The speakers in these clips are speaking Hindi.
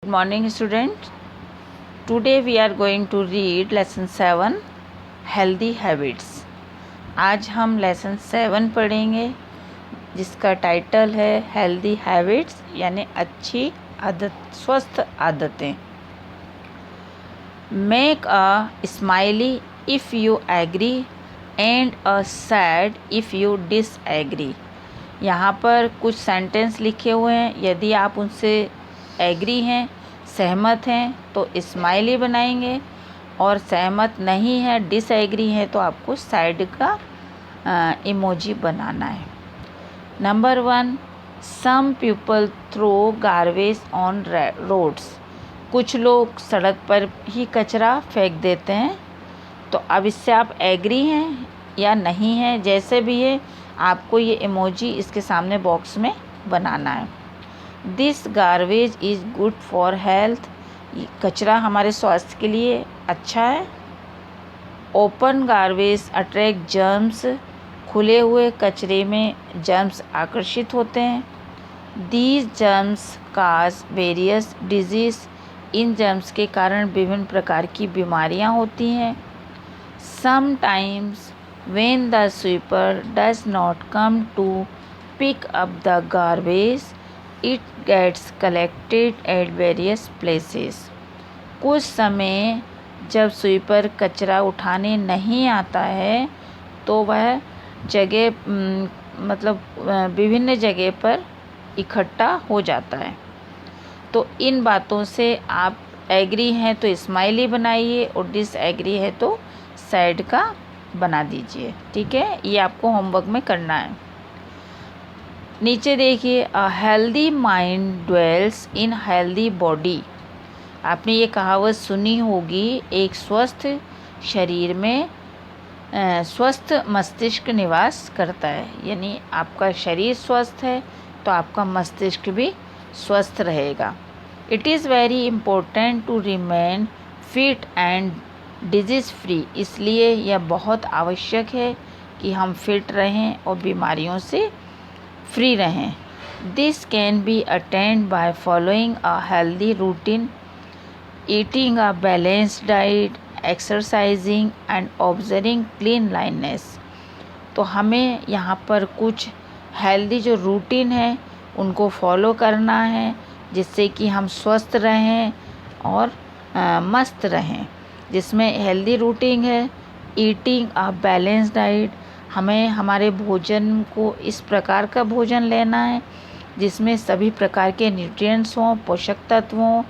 Good morning students. Today we are going to read lesson 7 healthy habits. आज हम lesson 7 पढ़ेंगे जिसका टाइटल है healthy habits यानी अच्छी आदत, स्वस्थ आदतें. Make a smiley if you agree and a sad if you disagree. यहाँ पर कुछ सेंटेंस लिखे हुए हैं. यदि आप उनसे एग्री हैं, सहमत हैं, तो स्माइली बनाएंगे और सहमत नहीं है, डिसएग्री है, तो आपको साइड का इमोजी बनाना है. Number 1, some people throw garbage on roads. कुछ लोग सड़क पर ही कचरा फेंक देते हैं. तो अब इससे आप एग्री हैं या नहीं हैं, जैसे भी है आपको ये इमोजी इसके सामने बॉक्स में बनाना है. This garbage is good for health. कचरा हमारे स्वास्थ्य के लिए अच्छा है. Open garbage attract germs. खुले हुए कचरे में जर्म्स आकर्षित होते हैं. These germs cause various disease. In germs के कारण विभिन्न प्रकार की बीमारियां होती हैं. Sometimes when the sweeper does not come to pick up the garbage, it gets collected at various places. कुछ समय जब स्वीपर कचरा उठाने नहीं आता है तो वह जगह विभिन्न जगह पर इकट्ठा हो जाता है. तो इन बातों से आप एग्री हैं तो स्माइली बनाइए और डिसएग्री है तो सैड का बना दीजिए. ठीक है, ये आपको होमवर्क में करना है. नीचे देखिए, a healthy mind dwells in healthy body. आपने ये कहावत सुनी होगी, एक स्वस्थ शरीर में स्वस्थ मस्तिष्क निवास करता है. यानी आपका शरीर स्वस्थ है तो आपका मस्तिष्क भी स्वस्थ रहेगा. It is very important to remain fit and disease free. इसलिए यह बहुत आवश्यक है कि हम फिट रहें और बीमारियों से फ्री रहें. This can be attend by following a healthy routine, eating a balanced diet, exercising and observing cleanliness. तो हमें यहाँ पर कुछ हेल्दी जो रूटीन है उनको फॉलो करना है जिससे कि हम स्वस्थ रहें और मस्त रहें. जिसमें हेल्दी रूटीन है, ईटिंग अ बैलेंस डाइट. हमें हमारे भोजन को इस प्रकार का भोजन लेना है जिसमें सभी प्रकार के न्यूट्रिएंट्स हों, पोषक तत्व हों,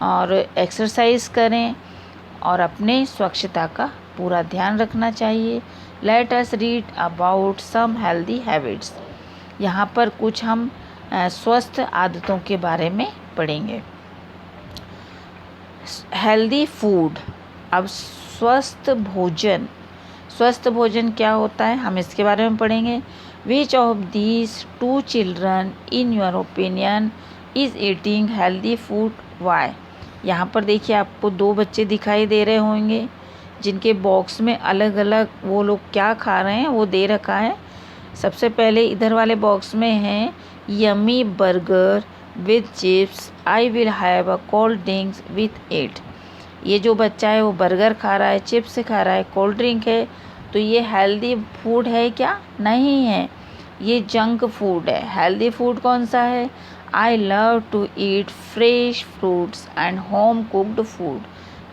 और एक्सरसाइज करें और अपने स्वच्छता का पूरा ध्यान रखना चाहिए. Let us read about some healthy habits. यहाँ पर कुछ हम स्वस्थ आदतों के बारे में पढ़ेंगे. Healthy food. अब स्वस्थ भोजन क्या होता है हम इसके बारे में पढ़ेंगे. Which of these 2 children in your opinion is eating healthy food, why. यहाँ पर देखिए आपको 2 बच्चे दिखाई दे रहे होंगे जिनके बॉक्स में अलग अलग वो लोग क्या खा रहे हैं वो दे रखा है. सबसे पहले इधर वाले बॉक्स में है yummy burger with chips, I will have a cold drinks with it. ये जो बच्चा है वो बर्गर खा रहा है, चिप्स खा रहा है, कोल्ड ड्रिंक है. तो ये हेल्दी फूड है क्या? नहीं है, ये जंक फूड है. हेल्दी फूड कौन सा है? I love to eat fresh fruits and home cooked food.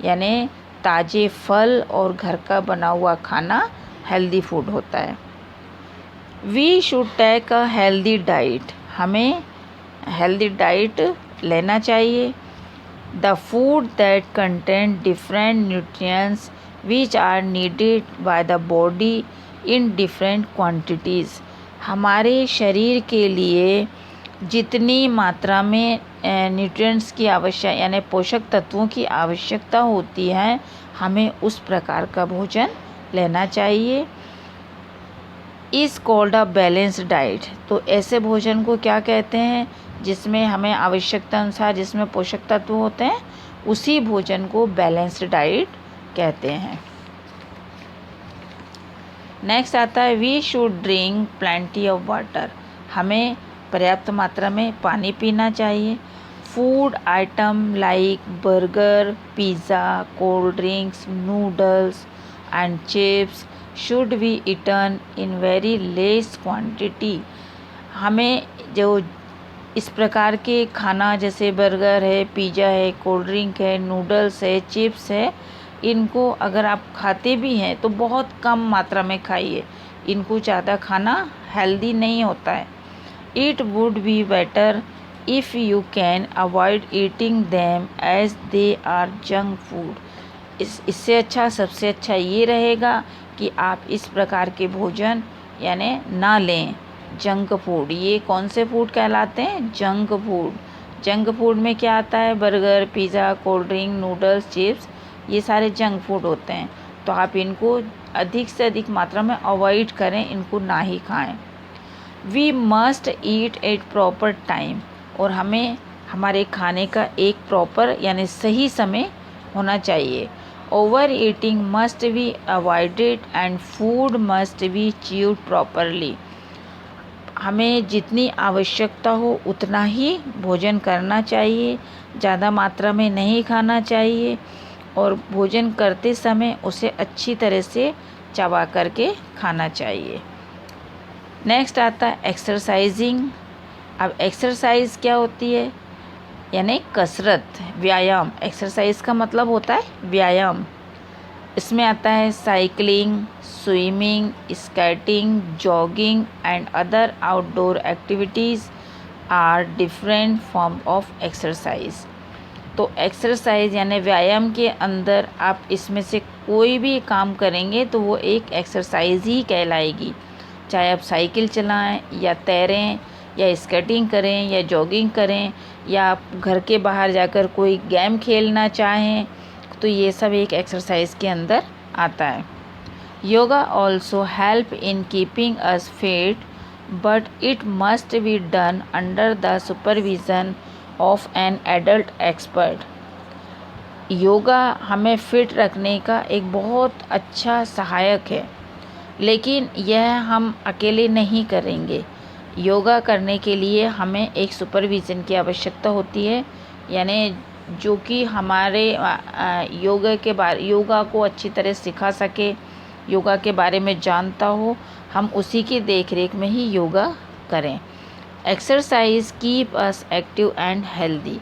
यानी ताज़े फल और घर का बना हुआ खाना हेल्दी फूड होता है. We should take a healthy diet. हमें हेल्दी डाइट लेना चाहिए. The food that contain different nutrients which are needed by the body in different quantities. हमारे शरीर के लिए जितनी मात्रा में न्यूट्रिएंट्स की आवश्यक यानी पोषक तत्वों की आवश्यकता होती है हमें उस प्रकार का भोजन लेना चाहिए. Is called a balanced diet. तो ऐसे भोजन को क्या कहते हैं? जिसमें हमें आवश्यकता अनुसार जिसमें पोषक तत्व होते हैं उसी भोजन को बैलेंस्ड डाइट कहते हैं. नेक्स्ट आता है we should drink plenty of water. हमें पर्याप्त मात्रा में पानी पीना चाहिए. Food item like burger, pizza, cold drinks, noodles and chips should be eaten in very less quantity. हमें जो इस प्रकार के खाना जैसे बर्गर है, पिज़्ज़ा है, कोल्ड ड्रिंक है, नूडल्स है, चिप्स है, इनको अगर आप खाते भी हैं तो बहुत कम मात्रा में खाइए. इनको ज़्यादा खाना हेल्दी नहीं होता है. It would be better if you can avoid eating them as they are junk food. इससे अच्छा सबसे अच्छा ये रहेगा कि आप इस प्रकार के भोजन यानी ना लें. जंक फूड, ये कौन से फूड कहलाते हैं? Junk food. जंक फूड में क्या आता है? Burger, pizza, cold drink, noodles, chips, ये सारे जंक फूड होते हैं. तो आप इनको अधिक से अधिक मात्रा में अवॉइड करें, इनको ना ही खाएं. We must eat at proper time. और हमें हमारे खाने का एक प्रॉपर यानी सही समय होना चाहिए. Over eating must be avoided and food must be chewed properly. हमें जितनी आवश्यकता हो उतना ही भोजन करना चाहिए, ज़्यादा मात्रा में नहीं खाना चाहिए और भोजन करते समय उसे अच्छी तरह से चबा करके खाना चाहिए. नेक्स्ट आता है एक्सरसाइजिंग. अब एक्सरसाइज क्या होती है? यानी कसरत, व्यायाम. एक्सरसाइज का मतलब होता है व्यायाम. इसमें आता है cycling, swimming, skating, jogging and other outdoor activities are different form of exercise. तो एक्सरसाइज यानी व्यायाम के अंदर आप इसमें से कोई भी काम करेंगे तो वो एक एक्सरसाइज ही कहलाएगी. चाहे आप साइकिल चलाएं या तैरें या स्केटिंग करें या जॉगिंग करें या आप घर के बाहर जाकर कोई गेम खेलना चाहें, तो ये सब एक एक्सरसाइज के अंदर आता है. Yoga also help in keeping us fit but it must be done under the supervision of an adult expert. Yoga हमें फिट रखने का एक बहुत अच्छा सहायक है, लेकिन यह हम अकेले नहीं करेंगे. योगा करने के लिए हमें एक सुपरविज़न की आवश्यकता होती है, यानी जो कि हमारे योगा को अच्छी तरह सिखा सके, योगा के बारे में जानता हो, हम उसी की देखरेख में ही योगा करें. Exercise keep us active and healthy.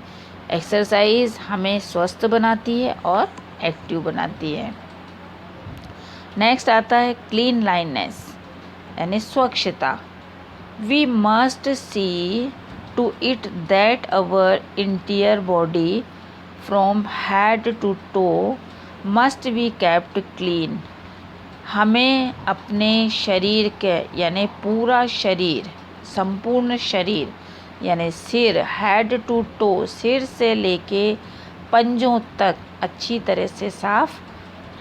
Exercise हमें स्वस्थ बनाती है और एक्टिव बनाती है. नेक्स्ट आता है क्लीनलाइनेस यानी स्वच्छता. We must see to it that our interior body from head to toe must be kept clean. हमें अपने शरीर के यानी पूरा शरीर, संपूर्ण शरीर यानी सिर, हेड टू टो, सिर से लेके पंजों तक अच्छी तरह से साफ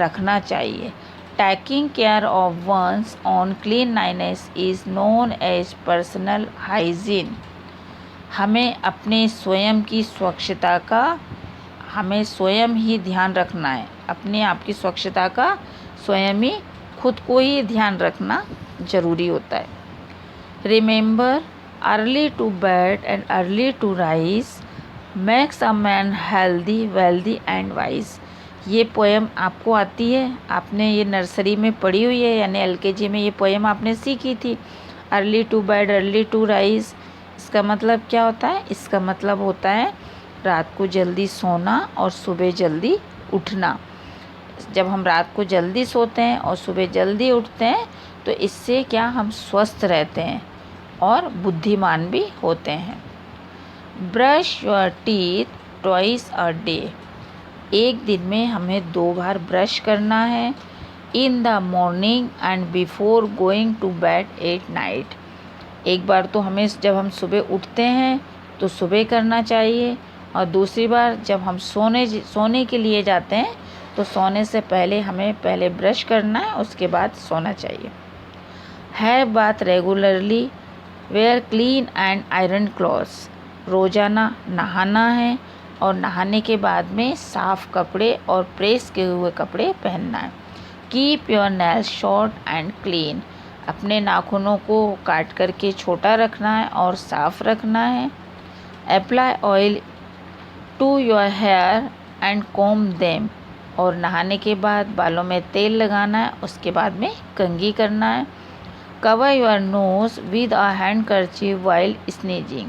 रखना चाहिए. Taking care of one's own cleanliness is known as personal hygiene. हमें अपने स्वयं की स्वच्छता का हमें स्वयं ही ध्यान रखना है. अपने आप की स्वच्छता का स्वयं ही खुद को ही ध्यान रखना ज़रूरी होता है. Remember, early to bed and early to rise makes a man healthy, wealthy and wise. ये पोएम आपको आती है, आपने ये नर्सरी में पढ़ी हुई है यानी LKG में ये पोएम आपने सीखी थी. Early to bed early to rise, इसका मतलब क्या होता है? इसका मतलब होता है रात को जल्दी सोना और सुबह जल्दी उठना. जब हम रात को जल्दी सोते हैं और सुबह जल्दी उठते हैं तो इससे क्या हम स्वस्थ रहते हैं और बुद्धिमान भी होते हैं. Brush your teeth twice a day. एक दिन में हमें 2 बार ब्रश करना है. In the morning and before going to bed at night. एक बार तो हमें जब हम सुबह उठते हैं तो सुबह करना चाहिए और दूसरी बार जब हम सोने के लिए जाते हैं तो सोने से पहले हमें पहले ब्रश करना है, उसके बाद सोना चाहिए. Have bath regularly, where clean and iron clothes. रोज़ाना नहाना है और नहाने के बाद में साफ़ कपड़े और प्रेस किए हुए कपड़े पहनना है. Keep your nails short and clean. अपने नाखूनों को काट करके छोटा रखना है और साफ़ रखना है. Apply oil to your hair and comb them, और नहाने के बाद बालों में तेल लगाना है, उसके बाद में कंघी करना है। Cover your nose with a handkerchief while sneezing,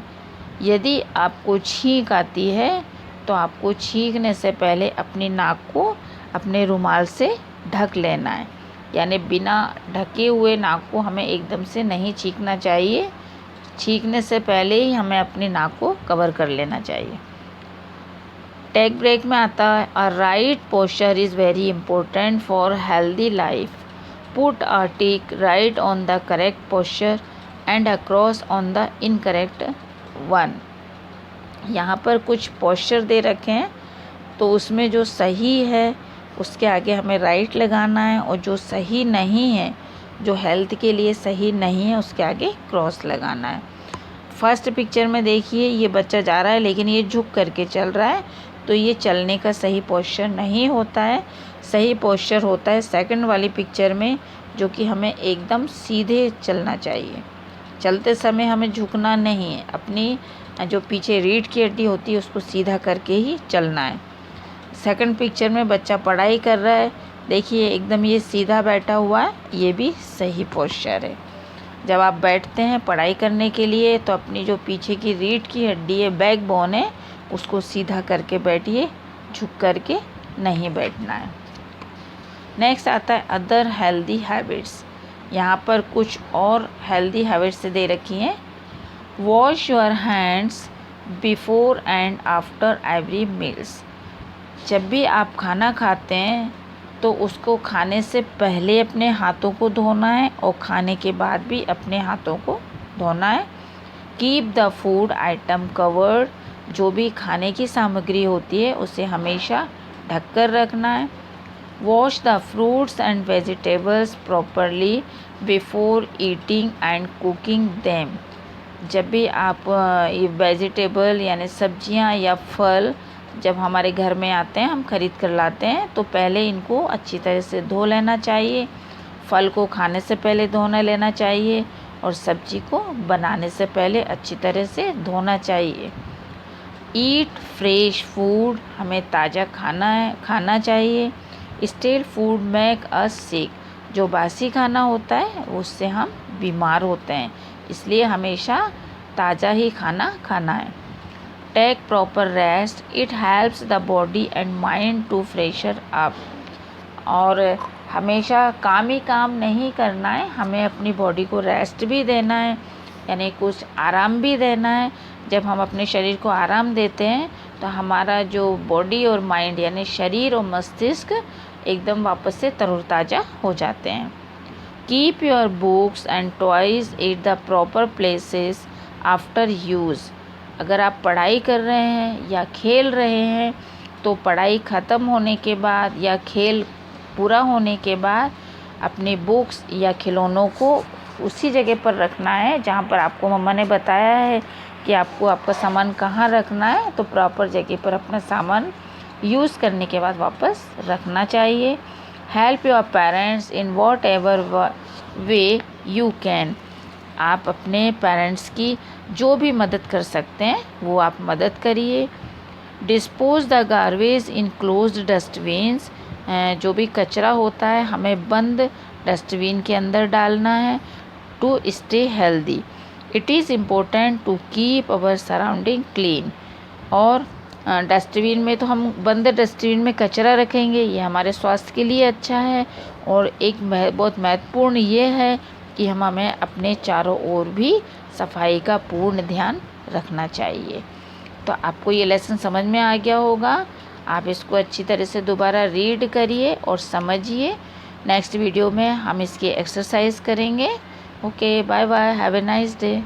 यदि आपको छींक आती है तो आपको छींकने से पहले अपनी नाक को अपने रुमाल से ढक लेना है, यानी बिना ढके हुए नाक को हमें एकदम से नहीं छींकना चाहिए। छींकने से पहले ही हमें अपनी नाक को कवर कर लेना चाहिए। टेक ब्रेक में आता है, a right posture is very important for healthy life. Put a tick right on the correct posture and across on the incorrect one. यहाँ पर कुछ पोस्चर दे रखे हैं, तो उसमें जो सही है उसके आगे हमें राइट लगाना है, और जो सही नहीं है, जो हेल्थ के लिए सही नहीं है, उसके आगे क्रॉस लगाना है। फर्स्ट पिक्चर में देखिए ये बच्चा जा रहा है लेकिन ये झुक करके चल रहा है, तो ये चलने का सही पोस्चर नहीं होता है। सही पोस्चर होता है सेकंड वाली पिक्चर में, जो कि हमें एकदम सीधे चलना चाहिए। चलते समय हमें झुकना नहीं है, अपनी जो पीछे रीढ़ की हड्डी होती है उसको सीधा करके ही चलना है। सेकंड पिक्चर में बच्चा पढ़ाई कर रहा है, देखिए एकदम ये सीधा बैठा हुआ है, ये भी सही पोस्चर है। जब आप बैठते हैं पढ़ाई करने के लिए तो अपनी जो पीछे की रीढ़ की हड्डी है, बैकबोन है, उसको सीधा करके बैठिए, झुक करके नहीं बैठना है। नेक्स्ट आता है अदर हेल्दी हैबिट्स। यहाँ पर कुछ और हेल्दी हैबिट्स दे रखी हैं। Wash your hands before and after every meals, जब भी आप खाना खाते हैं तो उसको खाने से पहले अपने हाथों को धोना है और खाने के बाद भी अपने हाथों को धोना है। Keep the food item covered, जो भी खाने की सामग्री होती है उसे हमेशा ढक कर रखना है। Wash the fruits and vegetables properly before eating and cooking them, जब भी आप ये वेजिटेबल यानी सब्जियां या फल जब हमारे घर में आते हैं, हम ख़रीद कर लाते हैं, तो पहले इनको अच्छी तरह से धो लेना चाहिए। फल को खाने से पहले धोना लेना चाहिए और सब्जी को बनाने से पहले अच्छी तरह से धोना चाहिए। ईट फ्रेश फूड, हमें ताज़ा खाना चाहिए। स्टेल फूड मेक अस सिक, जो बासी खाना होता है उससे हम बीमार होते हैं, इसलिए हमेशा ताज़ा ही खाना खाना है। Take proper rest, it helps the body and mind to fresher up, और हमेशा काम ही काम नहीं करना है, हमें अपनी बॉडी को रेस्ट भी देना है, यानी कुछ आराम भी देना है। जब हम अपने शरीर को आराम देते हैं तो हमारा जो बॉडी और माइंड यानी शरीर और मस्तिष्क एकदम वापस से तरोताज़ा हो जाते हैं। Keep your books and toys at the proper places after use, अगर आप पढ़ाई कर रहे हैं या खेल रहे हैं तो पढ़ाई ख़त्म होने के बाद या खेल पूरा होने के बाद अपनी बुक्स या खिलौनों को उसी जगह पर रखना है जहाँ पर आपको मम्मा ने बताया है कि आपको आपका सामान कहाँ रखना है, तो प्रॉपर जगह पर अपना सामान यूज़ करने के बाद वापस रखना चाहिए। Help your parents in what ever way you can, आप अपने पेरेंट्स की जो भी मदद कर सकते हैं वो आप मदद करिए। Dispose the garbage in closed dustbins, जो भी कचरा होता है हमें बंद डस्टबिन के अंदर डालना है। To stay healthy, it is important to keep our surrounding clean, और डस्टबिन में तो हम बंद डस्टबिन में कचरा रखेंगे, ये हमारे स्वास्थ्य के लिए अच्छा है। और एक बहुत महत्वपूर्ण ये है कि हमें अपने चारों ओर भी सफाई का पूर्ण ध्यान रखना चाहिए। तो आपको ये लेसन समझ में आ गया होगा, आप इसको अच्छी तरह से दोबारा रीड करिए और समझिए। नेक्स्ट वीडियो में हम इसकी एक्सरसाइज करेंगे। Okay, bye bye, have a nice day.